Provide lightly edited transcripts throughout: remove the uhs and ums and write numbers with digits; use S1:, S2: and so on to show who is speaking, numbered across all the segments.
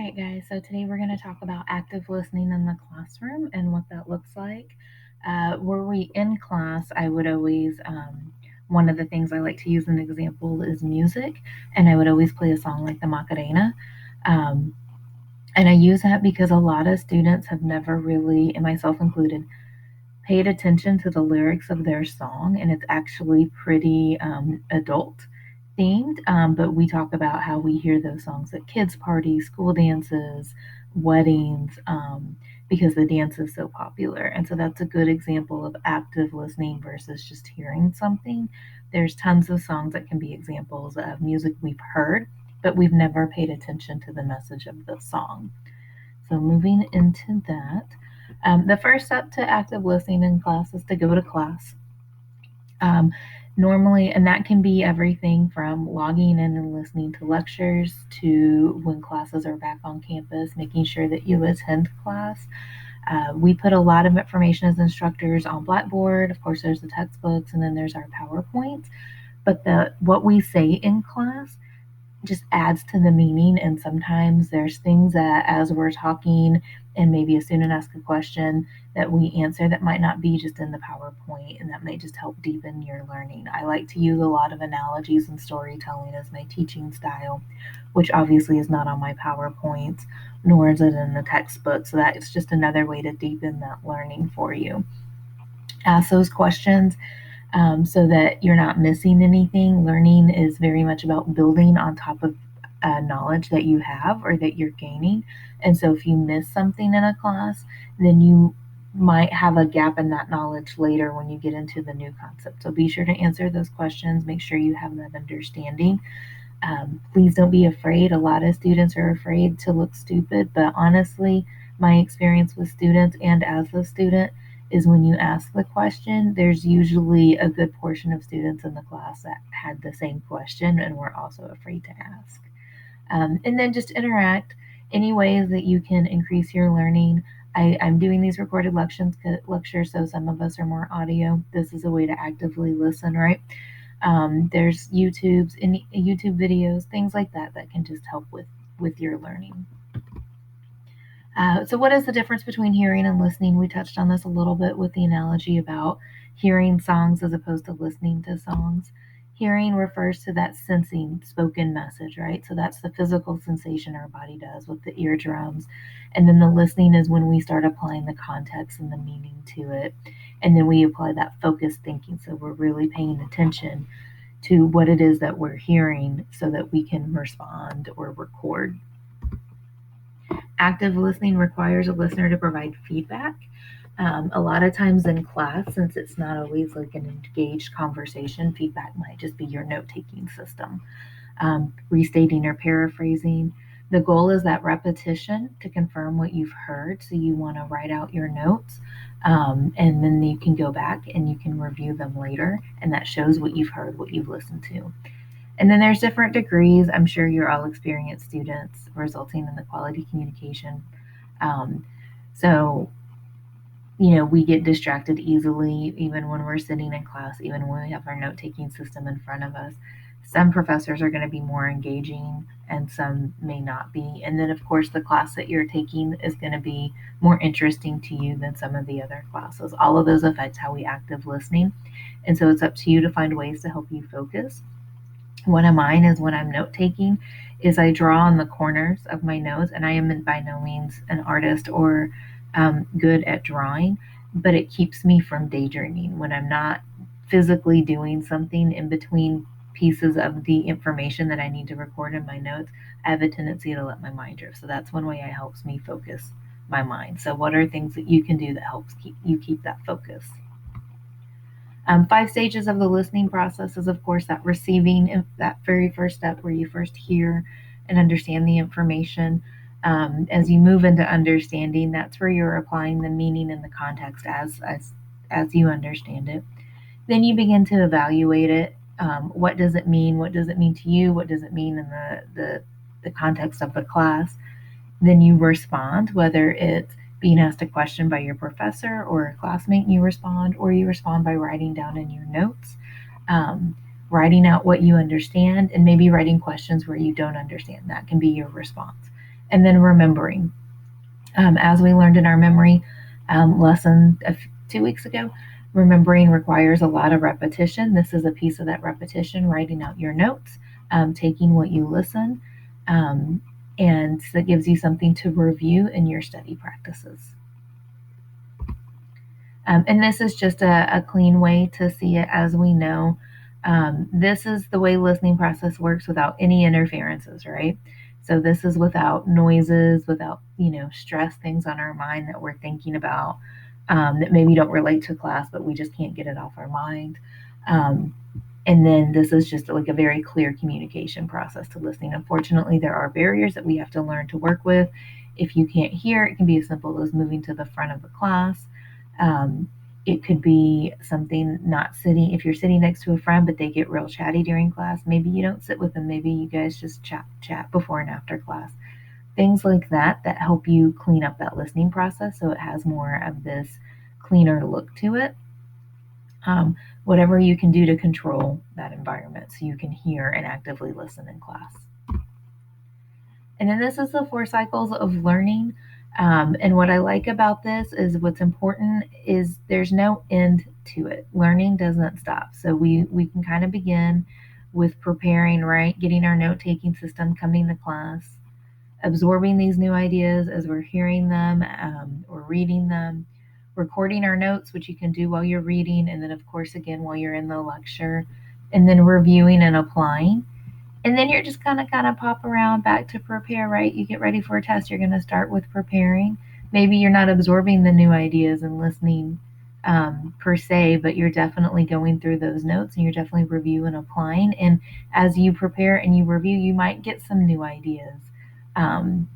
S1: right, guys. So today we're going to talk about active listening in the classroom and what that looks like. Were we in class, I would always, one of the things I like to use an example is music, and I would always play a song like the Macarena. Um, and I use that because a lot of students have never really, and myself included, paid attention to the lyrics of their song, and it's actually pretty adult themed. But we talk about how we hear those songs at kids' parties, school dances, weddings, because the dance is so popular. And so that's a good example of active listening versus just hearing something. There's tons of songs that can be examples of music we've heard, but we've never paid attention to the message of the song. So moving into that, the first step to active listening in class is to go to class. Um, Normally, and that can be everything from logging in and listening to lectures to when classes are back on campus, making sure that you attend class. We put a lot of information as instructors on Blackboard. Of course, there's the textbooks, and then there's our PowerPoints. But the what we say in class just adds to the meaning. And sometimes there's things that, as we're talking, and maybe a student asks a question that we answer that might not be just in the PowerPoint, and that may just help deepen your learning. I like to use a lot of analogies and storytelling as my teaching style, which obviously is not on my PowerPoints, nor is it in the textbook. So that's just another way to deepen that learning for you. Ask those questions so that you're not missing anything. Learning is very much about building on top of knowledge that you have or that you're gaining. And so if you miss something in a class, then you might have a gap in that knowledge later when you get into the new concept. So be sure to answer those questions, make sure you have that understanding. Please don't be afraid. A lot of students are afraid to look stupid, but honestly, my experience with students and as a student is when you ask the question, there's usually a good portion of students in the class that had the same question and were also afraid to ask. And then just interact any ways that you can increase your learning. I'm doing these recorded lectures, so some of us are more audio. This is a way to actively listen, right? There's YouTube videos, things like that that can just help with your learning. So, what is the difference between hearing and listening? We touched on this a little bit with the analogy about hearing songs as opposed to listening to songs. Hearing refers to that sensing spoken message, right? So that's the physical sensation our body does with the eardrums. And then the listening is when we start applying the context and the meaning to it. And then we apply that focused thinking. So we're really paying attention to what it is that we're hearing so that we can respond or record. Active listening requires a listener to provide feedback. A lot of times in class, since it's not always like an engaged conversation, feedback might just be your note taking system, restating or paraphrasing. The goal is that repetition to confirm what you've heard. So you want to write out your notes, and then you can go back and you can review them later, and that shows what you've heard, what you've listened to. And then there's different degrees. I'm sure you're all experienced students, resulting in the quality communication. Um, so, we get distracted easily, even when we're sitting in class, even when we have our note taking system in front of us. Some professors are going to be more engaging and some may not be. And then, of course, the class that you're taking is going to be more interesting to you than some of the other classes. All of those affect how we active listening. And so it's up to you to find ways to help you focus. One of mine is when I'm note taking is I draw on the corners of my notes, and I am by no means an artist or good at drawing, but it keeps me from daydreaming when I'm not physically doing something in between pieces of the information that I need to record in my notes. I have a tendency to let my mind drift. So that's one way it helps me focus my mind. So what are things that you can do that helps keep that focus? 5 stages of the listening process is, of course, that receiving, that very first step where you first hear and understand the information. As you move into understanding, that's where you're applying the meaning and the context as you understand it. Then you begin to evaluate it. What does it mean? What does it mean to you? What does it mean in the context of the class? Then you respond, whether it's being asked a question by your professor or a classmate, and you respond, or you respond by writing down in your notes, um, writing out what you understand, and maybe writing questions where you don't understand. That can be your response. And then remembering. As we learned in our memory lesson 2 weeks ago, remembering requires a lot of repetition. This is a piece of that repetition, writing out your notes, taking what you listen, um, and that gives you something to review in your study practices. And this is just a clean way to see it. As we know, this is the way listening process works without any interferences, right? So this is without noises, without, stress things on our mind that we're thinking about, that maybe don't relate to class, but we just can't get it off our mind. Um, and then this is just like a very clear communication process to listening. Unfortunately, there are barriers that we have to learn to work with. If you can't hear, it can be as simple as moving to the front of the class. Um, it could be something not sitting, if you're sitting next to a friend, but they get real chatty during class, maybe you don't sit with them. Maybe you guys just chat before and after class. Things like that help you clean up that listening process so it has more of this cleaner look to it. Whatever you can do to control that environment so you can hear and actively listen in class. And then this is the 4 cycles of learning. And what I like about this is what's important is there's no end to it. Learning doesn't stop. So we can kind of begin with preparing, right? Getting our note taking system, coming to class, absorbing these new ideas as we're hearing them or reading them, recording our notes, which you can do while you're reading, and then, of course, again, while you're in the lecture, and then reviewing and applying. And then you're just going to kind of pop around back to prepare, right? You get ready for a test, you're going to start with preparing. Maybe you're not absorbing the new ideas and listening per se, but you're definitely going through those notes and you're definitely reviewing and applying. And as you prepare and you review, you might get some new ideas. Um,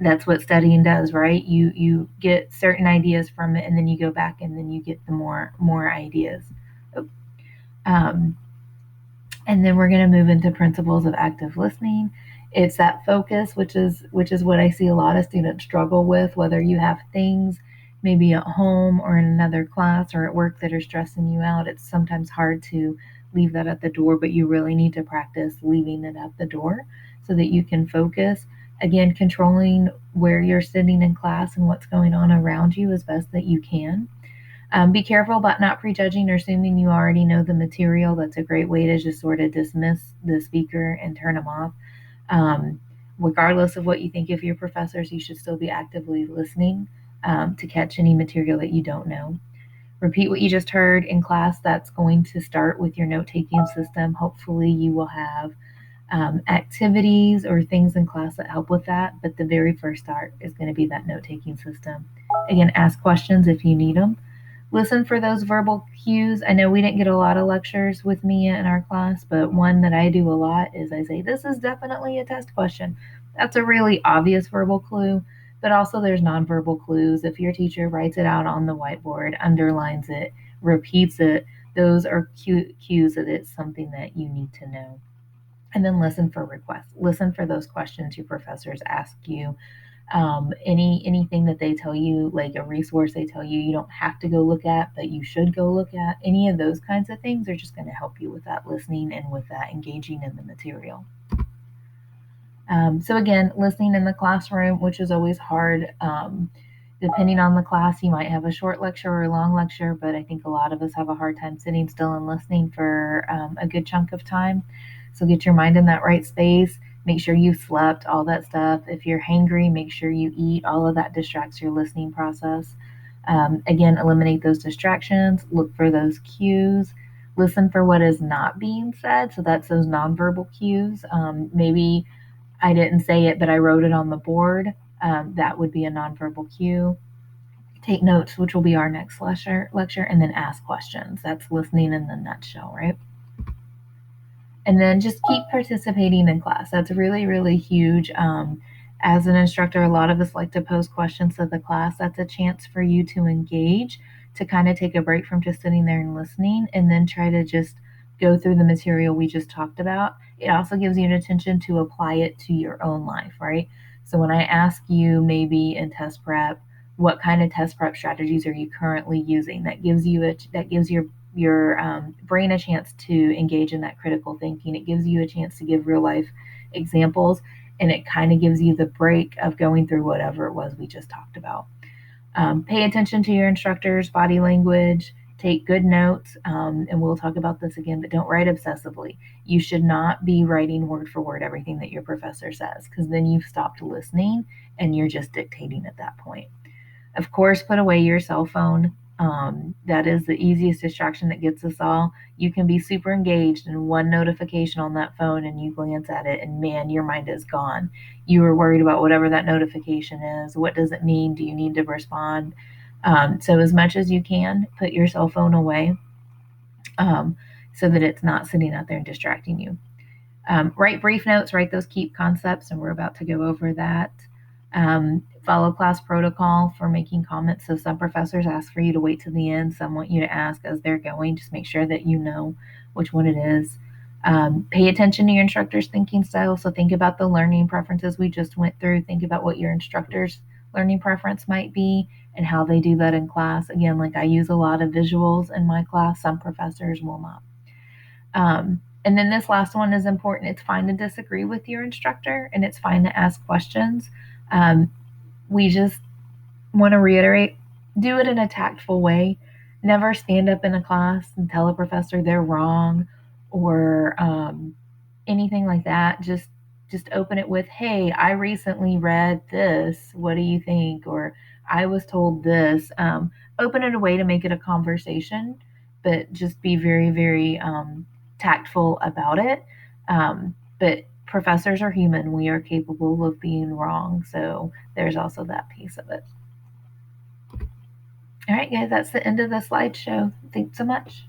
S1: that's what studying does, right? You get certain ideas from it, and then you go back and then you get the more ideas. Um, and then we're going to move into principles of active listening. It's that focus, which is what I see a lot of students struggle with, whether you have things maybe at home or in another class or at work that are stressing you out. It's sometimes hard to leave that at the door, but you really need to practice leaving it at the door so that you can focus. Again, controlling where you're sitting in class and what's going on around you as best that you can. Be careful about not prejudging or assuming you already know the material. That's a great way to just sort of dismiss the speaker and turn them off. Um, Regardless of what you think of your professors, you should still be actively listening to catch any material that you don't know. Repeat what you just heard in class. That's going to start with your note taking system. Hopefully, you will have activities or things in class that help with that, but the very first start is going to be that note taking system. Again, ask questions if you need them. Listen for those verbal cues. I know we didn't get a lot of lectures with Mia in our class, but one that I do a lot is I say, this is definitely a test question. That's a really obvious verbal clue, but also there's nonverbal clues. If your teacher writes it out on the whiteboard, underlines it, repeats it, those are cues that it's something that you need to know. And then listen for requests. Listen for those questions your professors ask you. Anything that they tell you, like a resource they tell you you don't have to go look at, but you should go look at. Any of those kinds of things are just going to help you with that listening and with that engaging in the material. So again, listening in the classroom, which is always hard. Depending on the class, you might have a short lecture or a long lecture, but I think a lot of us have a hard time sitting still and listening for a good chunk of time. So get your mind in that right space. Make sure you slept, all that stuff. If you're hangry, make sure you eat. All of that distracts your listening process. Again, eliminate those distractions. Look for those cues. Listen for what is not being said. So that's those nonverbal cues. Maybe I didn't say it, but I wrote it on the board. That would be a nonverbal cue. Take notes, which will be our next lecture, and then ask questions. That's listening in the nutshell, right? And then just keep participating in class. That's really, really huge. As an instructor, a lot of us like to pose questions to the class. That's a chance for you to engage, to kind of take a break from just sitting there and listening, and then try to just go through the material we just talked about. It also gives you an attention to apply it to your own life, right? So when I ask you maybe in test prep, what kind of test prep strategies are you currently using? That gives your brain a chance to engage in that critical thinking. It gives you a chance to give real life examples, and it kind of gives you the break of going through whatever it was we just talked about. Pay attention to your instructor's body language, take good notes, and we'll talk about this again, but don't write obsessively. You should not be writing word for word everything that your professor says, because then you've stopped listening and you're just dictating at that point. Of course, put away your cell phone. That is the easiest distraction that gets us all. You can be super engaged in one notification on that phone and you glance at it and man, your mind is gone. You were worried about whatever that notification is. What does it mean? Do you need to respond? So as much as you can, put your cell phone away so that it's not sitting out there and distracting you. Write brief notes, write those keep concepts, and we're about to go over that. Follow class protocol for making comments. So some professors ask for you to wait to the end. Some want you to ask as they're going. Just make sure that you know which one it is. Pay attention to your instructor's thinking style. So think about the learning preferences we just went through. Think about what your instructor's learning preference might be and how they do that in class. Again, like I use a lot of visuals in my class. Some professors will not. And then this last one is important. It's fine to disagree with your instructor and it's fine to ask questions. We just want to reiterate, do it in a tactful way. Never stand up in a class and tell a professor they're wrong or anything like that. Just open it with, hey, I recently read this. What do you think? Or I was told this. Open it a way to make it a conversation, but just be very, very tactful about it. But professors are human. We are capable of being wrong. So there's also that piece of it. All right, guys, that's the end of the slideshow. Thanks so much.